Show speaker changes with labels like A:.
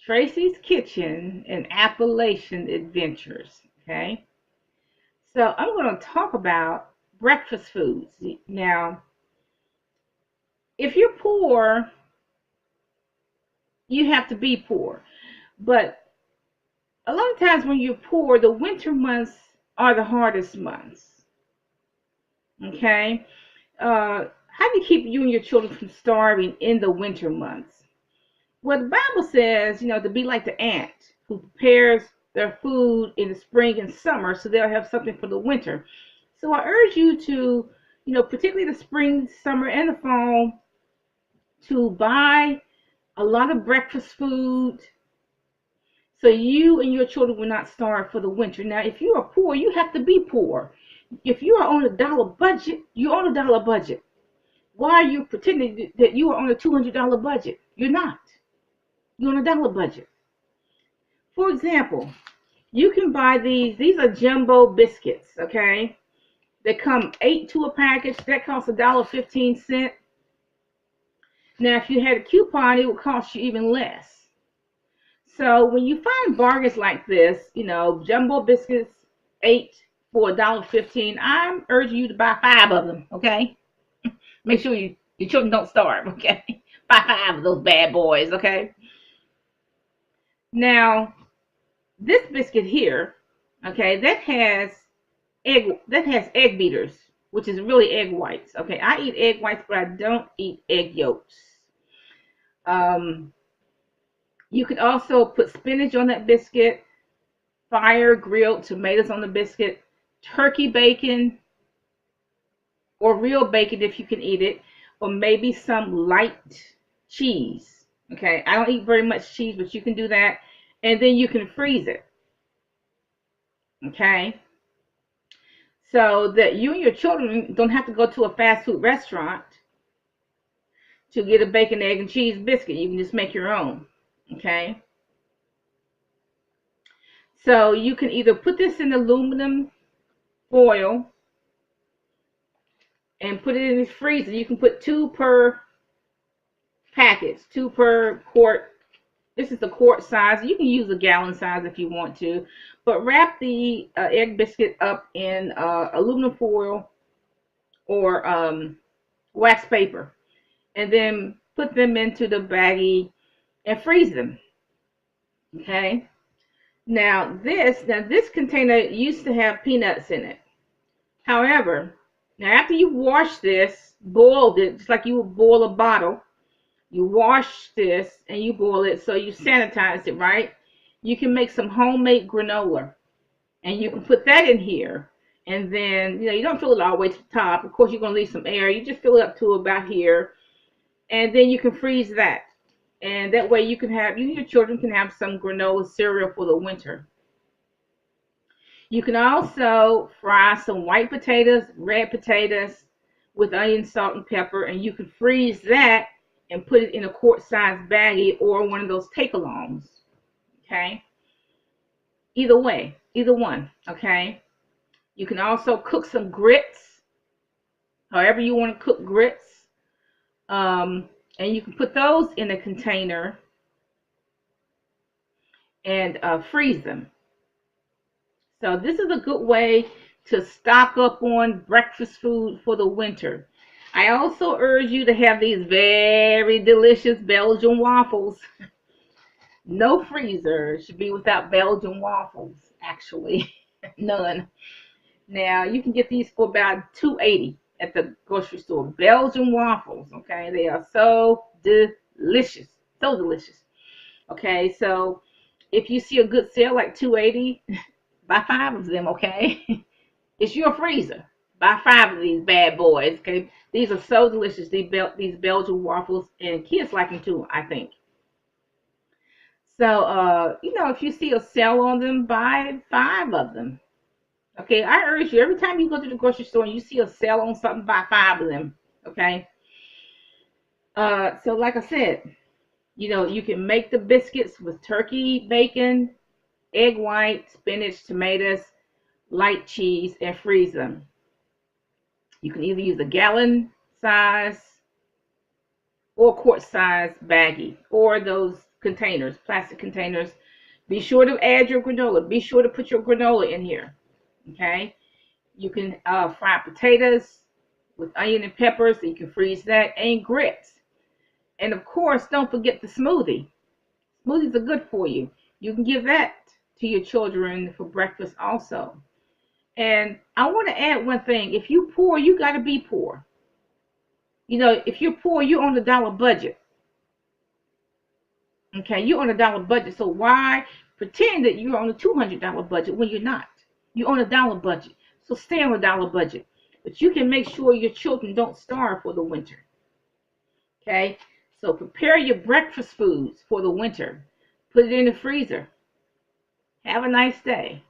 A: Tracy's Kitchen and Appalachian Adventures. Okay, so I'm going to talk about breakfast foods. Now, if you're poor, you have to be poor. But a lot of times when you're poor, the winter months are the hardest months. Okay, how do you keep you and your children from starving in the winter months? Well, the Bible says, to be like the ant who prepares their food in the spring and summer so they'll have something for the winter. So I urge you to, particularly the spring, summer, and the fall, to buy a lot of breakfast food so you and your children will not starve for the winter. Now, if you are poor, you have to be poor. If you are on a dollar budget, you're on a dollar budget. Why are you pretending that you are on a $200 budget? You're not. You're on a dollar budget. For example, you can buy these are jumbo biscuits, okay? They come 8 to a package. That costs $1.15. Now, if you had a coupon, it would cost you even less. So when you find bargains like this, jumbo biscuits, 8 for $1.15, I'm urging you to buy 5 of them, okay? Make sure your children don't starve, okay? Buy 5 of those bad boys, okay? Now, this biscuit here, okay, that has egg beaters, which is really egg whites. Okay, I eat egg whites, but I don't eat egg yolks. Um, you could also put spinach on that biscuit, fire grilled tomatoes on the biscuit, turkey bacon or real bacon if you can eat it, or maybe some light cheese. Okay, I don't eat very much cheese, but you can do that, and then you can freeze it. Okay, so that you and your children don't have to go to a fast food restaurant to get a bacon, egg, and cheese biscuit. You can just make your own. Okay, so you can either put this in aluminum foil and put it in the freezer. You can put 2 per package, 2 per quart. This is the quart size. You can use a gallon size if you want to, but wrap the egg biscuit up in aluminum foil or wax paper, and then put them into the baggie and freeze them. Okay. Now this container used to have peanuts in it. However, now after you wash this, boiled it just like you would boil a bottle. You wash this and you boil it, so you sanitize it, right? You can make some homemade granola, and you can put that in here. And then, you don't fill it all the way to the top. Of course, you're going to leave some air. You just fill it up to about here, and then you can freeze that. And that way you and your children can have some granola cereal for the winter. You can also fry some white potatoes, red potatoes with onion, salt, and pepper, and you can freeze that and put it in a quart-sized baggie or one of those take-alongs. Okay? Either way, either one. Okay? You can also cook some grits, however you want to cook grits. And you can put those in a container and freeze them. So this is a good way to stock up on breakfast food for the winter. I also urge you to have these very delicious Belgian waffles. No freezer should be without Belgian waffles, actually. None. Now, you can get these for about $2.80 at the grocery store. Belgian waffles, okay? They are so delicious. So delicious. Okay, so if you see a good sale like $2.80, buy 5 of them, okay? It's your freezer. Buy 5 of these bad boys, okay? These are so delicious, these Belgian waffles, and kids like them too, I think. So, if you see a sale on them, buy 5 of them. Okay, I urge you, every time you go to the grocery store and you see a sale on something, buy 5 of them. Okay. So like I said, you can make the biscuits with turkey, bacon, egg white, spinach, tomatoes, light cheese, and freeze them. You can either use a gallon size or quart size baggie, or those containers, plastic containers. Be sure to add your granola. Be sure to put your granola in here. Okay. You can fry potatoes with onion and peppers. So you can freeze that, and grits. And of course, don't forget the smoothie. Smoothies are good for you. You can give that to your children for breakfast also. And I want to add one thing. If you poor, you got to be poor. You know, if you're poor, you're on a dollar budget. Okay, you're on a dollar budget. So why pretend that you're on a $200 budget when you're not? You're on a dollar budget. So stay on a dollar budget. But you can make sure your children don't starve for the winter. Okay, so prepare your breakfast foods for the winter. Put it in the freezer. Have a nice day.